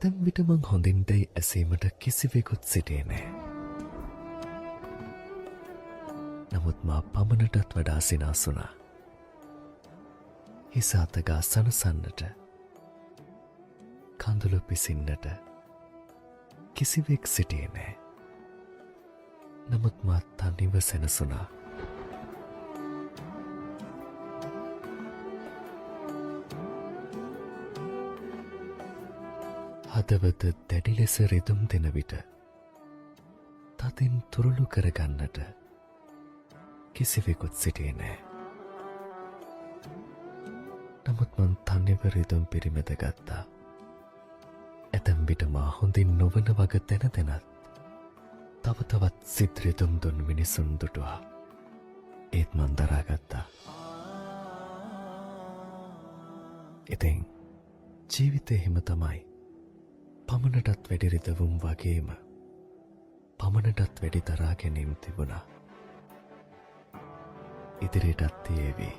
ඇතැම් විට මං හොඳින් දැයි ඇසීමට කිසිවෙකුත් සිටියේ නෑ. නමුත් මා පමණටත් වඩා සිනාසුනා. හිස අතගා සනසන්නට, කඳුළු පිසින්නට කිසිවෙක් සිටියේ නෑ. නමුත් මා තනිව සැනසුනා. හදවත දැඩි ලෙස රිදුම් දෙන විට තදින් තුරුළු කරගන්නට කිසිවෙකුත් සිටියේ නෑ. නමුත් මං තනිව රිදුම් පිරිමැද ගත්තා. ඇතැම් විට මා හොඳින් නොවන වග දැන දැනත් තව තවත් සිත් රිදුම් දුන් මිනිසුන් දුටුවා. ඒත් මං දරාගත්තා. ඉතින් ජීවිතේ හිම තමයි. පමණටත් වැඩි රිදවුම් වගේම පමණටත් වැඩි දරා ගැනීම තිබුණා. ඉදිරියටත් තියේවි.